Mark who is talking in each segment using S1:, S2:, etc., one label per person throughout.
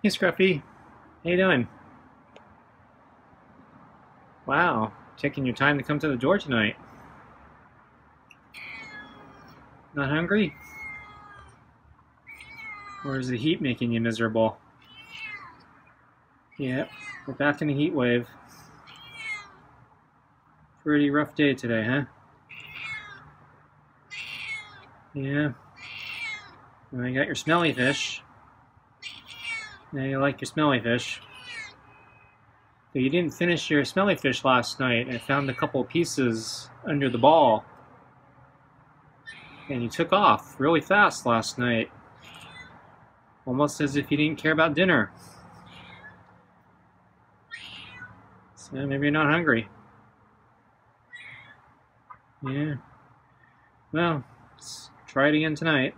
S1: Hey Scruffy, how you doing? Wow, taking your time to come to the door tonight. Not hungry? Or is the heat making you miserable? Yep, we're back in a heat wave. Pretty rough day today, huh? Yeah. Well, you got your smelly fish. Now you like your smelly fish. But you didn't finish your smelly fish last night. I found a couple pieces under the ball. And you took off really fast last night. Almost as if you didn't care about dinner. So maybe you're not hungry. Yeah. Well, let's try it again tonight.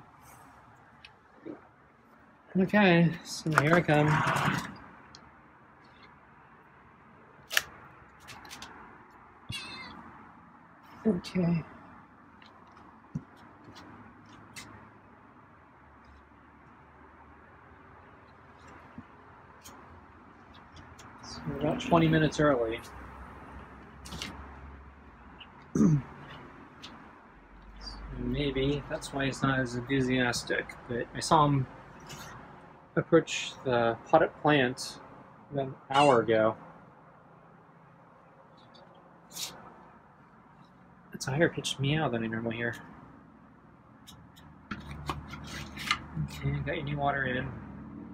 S1: Okay, so here I come. Okay. So we're about 20 minutes early. So maybe that's why he's not as enthusiastic. But I saw him approach the potted plant about an hour ago. It's a higher pitched meow than I normally hear. Okay, got your new water in.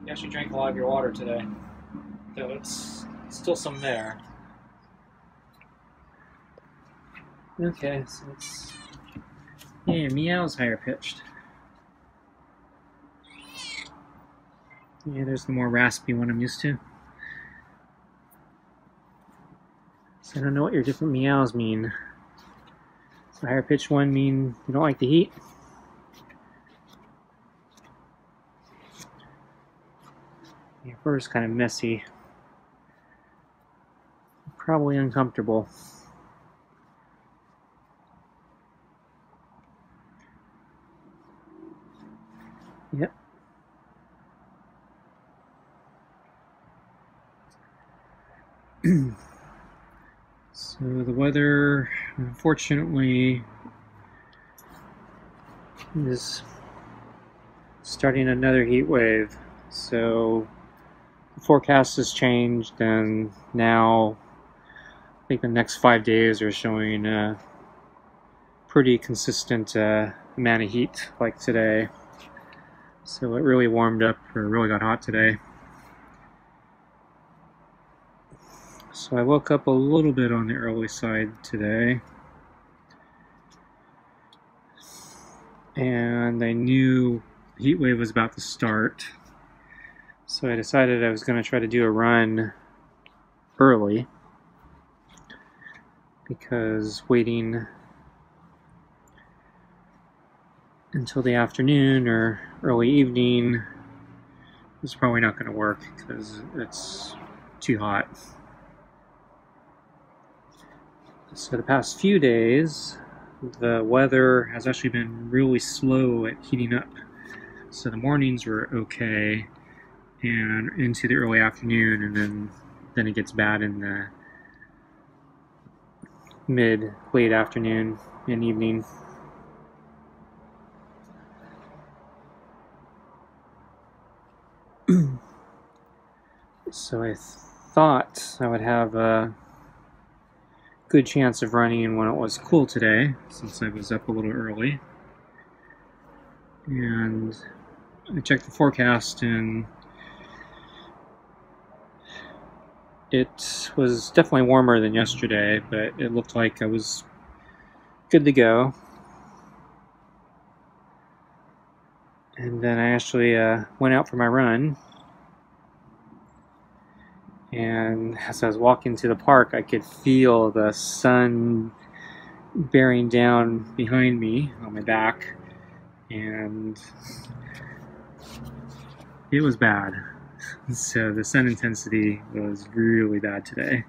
S1: You actually drank a lot of your water today, though it's still some there. Okay, so it's yeah, meow's higher pitched. Yeah, there's the more raspy one I'm used to. So I don't know what your different meows mean. Does the higher pitched one mean you don't like the heat? Your fur is kind of messy. Probably uncomfortable. Yep. So the weather, unfortunately, is starting another heat wave. So the forecast has changed, and now I think the next 5 days are showing a pretty consistent amount of heat like today. So it really warmed up, or really got hot today. So I woke up a little bit on the early side today. And I knew the heat wave was about to start. So I decided I was going to try to do a run early. Because waiting until the afternoon or early evening is probably not going to work because it's too hot. So the past few days, the weather has actually been really slow at heating up. So the mornings were okay and into the early afternoon, and then it gets bad in the late afternoon and evening. So I thought I would have a good chance of running when it was cool today, since I was up a little early. And I checked the forecast, and it was definitely warmer than yesterday, but it looked like I was good to go. And then I actually went out for my run. And as I was walking to the park, I could feel the sun bearing down behind me on my back, and it was bad. So the sun intensity was really bad today.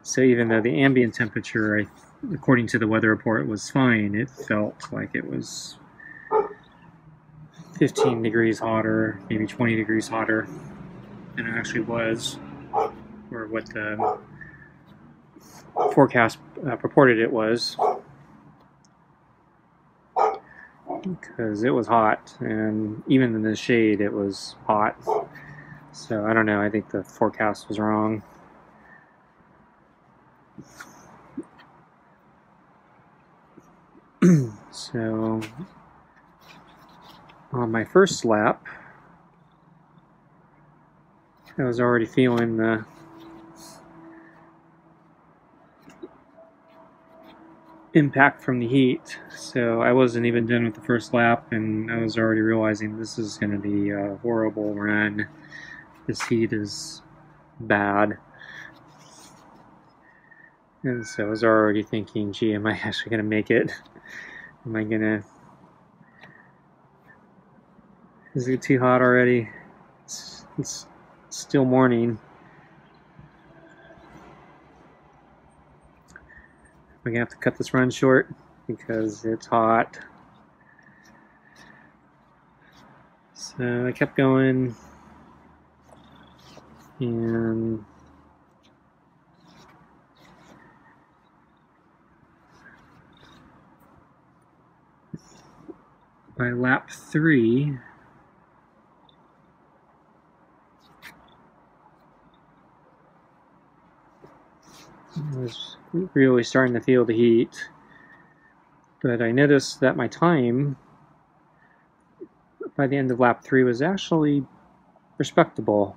S1: So even though the ambient temperature, according to the weather report, was fine, it felt like it was 15 degrees hotter, maybe 20 degrees hotter. than it actually was, or what the forecast purported it was, because it was hot, and even in the shade it was hot. So I don't know, I think the forecast was wrong. So on my first lap, I was already feeling the impact from the heat, so I wasn't even done with the first lap, and I was already realizing this is going to be a horrible run. This heat is bad. And so I was already thinking, gee, am I actually going to make it? Am I going to... Is it too hot already? It's still morning. We're going to have to cut this run short because it's hot. So I kept going, and by lap 3, I was really starting to feel the heat, but I noticed that my time by the end of lap 3 was actually respectable.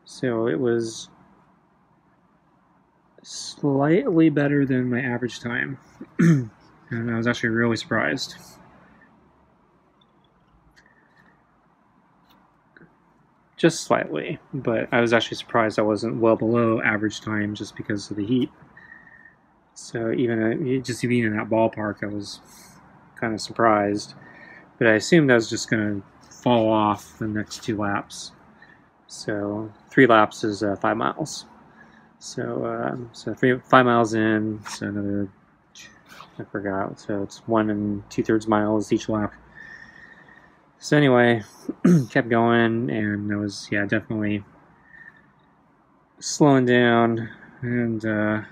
S1: So it was slightly better than my average time, and I was actually really surprised. Just slightly, but I was actually surprised I wasn't well below average time just because of the heat. So even just being in that ballpark, I was kind of surprised. But I assumed I was just going to fall off the next 2 laps. So 3 laps is 5 miles. So 5 miles in, so another, I forgot, so it's 1 2/3 miles each lap. So anyway, kept going, and I was, definitely slowing down and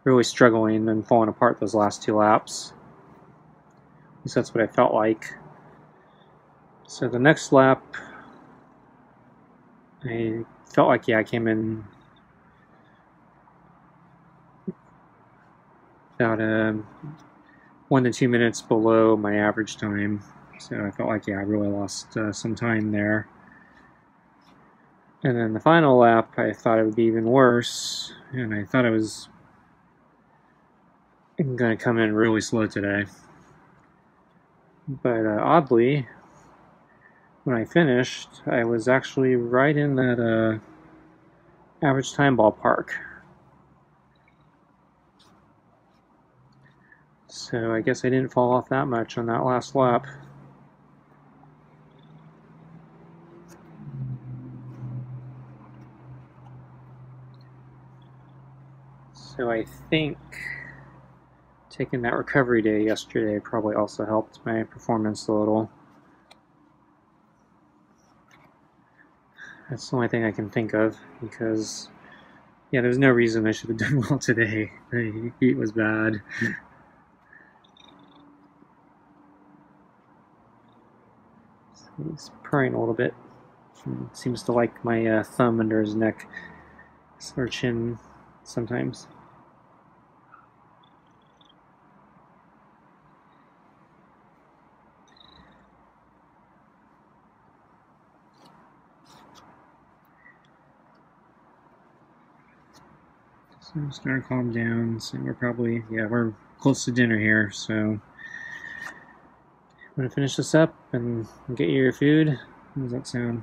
S1: really struggling and falling apart those last 2 laps. At least that's what I felt like. So the next lap, I felt like, I came in about 1 to 2 minutes below my average time. So I felt like, I really lost some time there. And then the final lap, I thought it would be even worse, and I thought I was going to come in really slow today. But oddly, when I finished, I was actually right in that average time ballpark. So I guess I didn't fall off that much on that last lap. So I think taking that recovery day yesterday probably also helped my performance a little. That's the only thing I can think of, because there's no reason I should have done well today. The heat was bad. So he's purring a little bit. He seems to like my thumb under his neck or chin sometimes. So I'm starting to calm down. So we're probably, we're close to dinner here. So I'm going to finish this up and get you your food. How does that sound?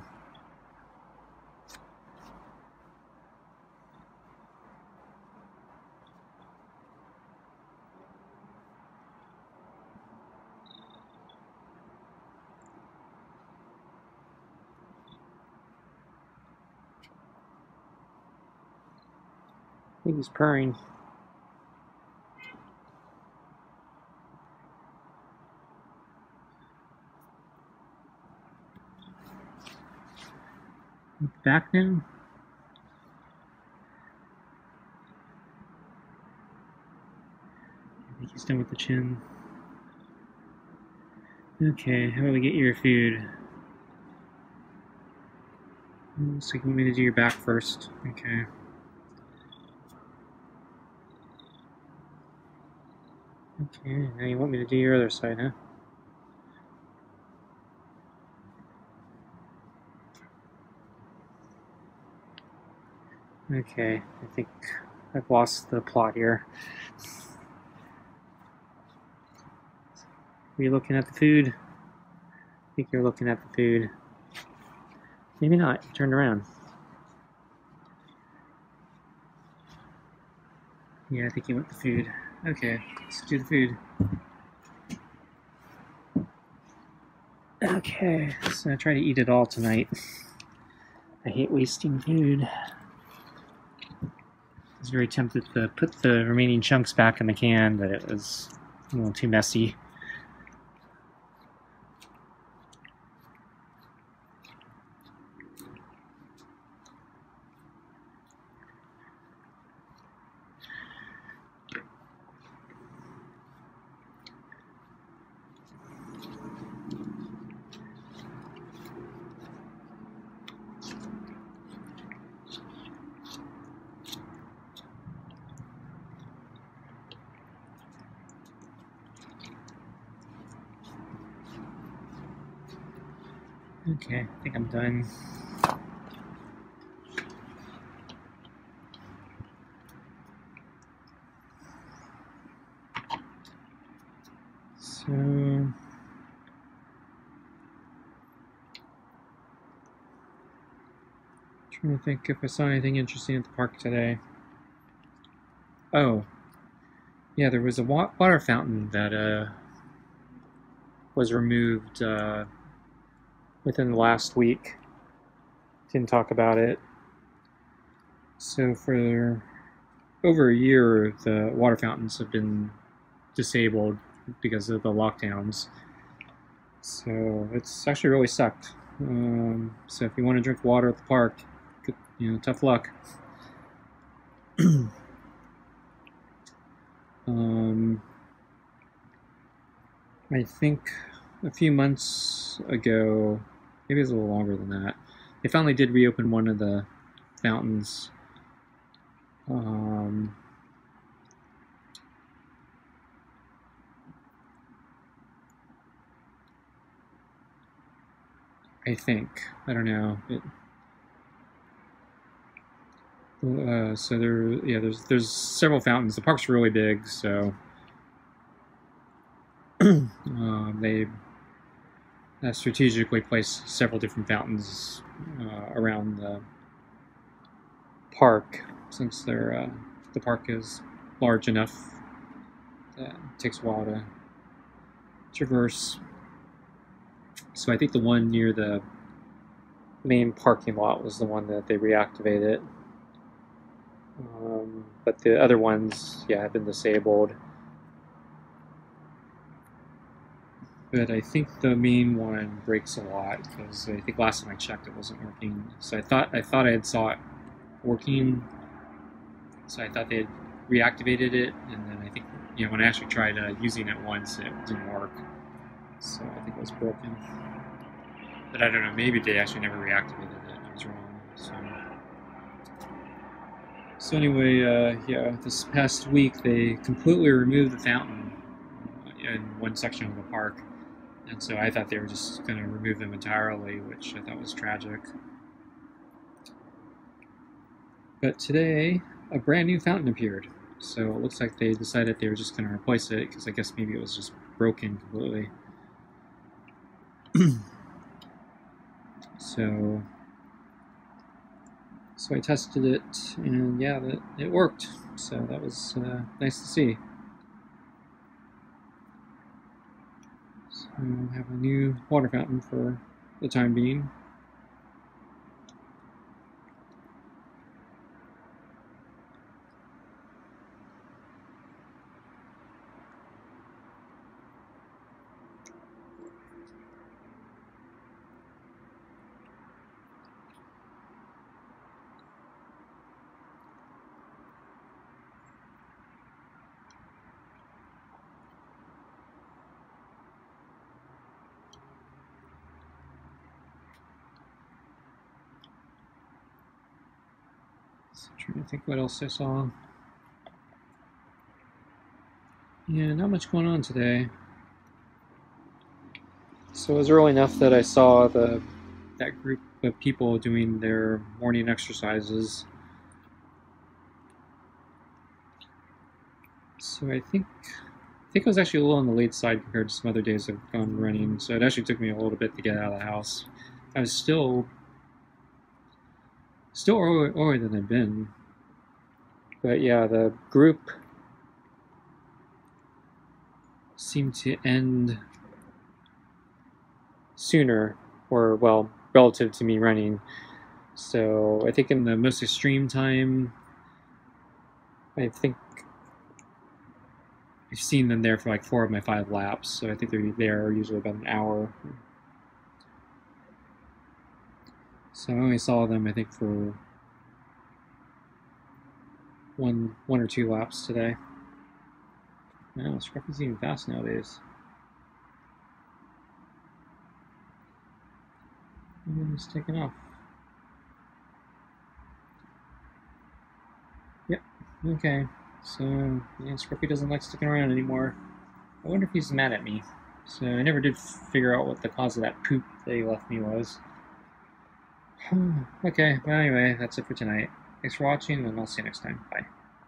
S1: I think he's purring. Back now? I think he's done with the chin. Okay, how do we get your food? So you want me to do your back first. Okay. Okay, now you want me to do your other side, huh? Okay, I think I've lost the plot here. Are you looking at the food? I think you're looking at the food. Maybe not. You turned around. Yeah, I think you want the food. Okay, let's do the food. Okay, so I try to eat it all tonight. I hate wasting food. I was very tempted to put the remaining chunks back in the can, but it was a little too messy. Okay, I think I'm done. So, trying to think if I saw anything interesting at the park today. Oh, yeah, there was a water fountain that was removed within the last week. Didn't talk about it. So for over a year, the water fountains have been disabled because of the lockdowns. So it's actually really sucked. So if you want to drink water at the park, tough luck. I think a few months ago, maybe it was a little longer than that, they finally did reopen one of the fountains. I think. I don't know. So there's several fountains. The park's really big, so they strategically placed several different fountains around the park, since the park is large enough that it takes a while to traverse. So I think the one near the main parking lot was the one that they reactivated. But the other ones, yeah, have been disabled. But I think the main one breaks a lot, because I think last time I checked it wasn't working. So I thought I had saw it working. So I thought they had reactivated it, and then I think when I actually tried using it once, it didn't work. So I think it was broken. But I don't know. Maybe they actually never reactivated it. I was wrong. So anyway, yeah, this past week they completely removed the fountain in one section of the park. And so I thought they were just going to remove them entirely, which I thought was tragic. But today, a brand new fountain appeared. So it looks like they decided they were just going to replace it, because I guess maybe it was just broken completely. So I tested it, and yeah, it worked. So that was nice to see. So I have a new water fountain for the time being. So I'm trying to think what else I saw. Yeah, not much going on today. So it was early enough that I saw that group of people doing their morning exercises. So I think I was actually a little on the late side compared to some other days I've gone running. So it actually took me a little bit to get out of the house. I was still earlier than I've been. But yeah, the group seemed to end sooner, or well, relative to me running. So I think in the most extreme time, I think I've seen them there for like 4 of my 5 laps. So I think they're there usually about an hour. So I only saw them, I think, for one or 2 laps today. Wow, Scruffy's even fast nowadays. And he's taking off. Yep. Okay. So yeah, Scruffy doesn't like sticking around anymore. I wonder if he's mad at me. So I never did figure out what the cause of that poop that he left me was. Okay, well anyway, that's it for tonight. Thanks for watching, and I'll see you next time. Bye.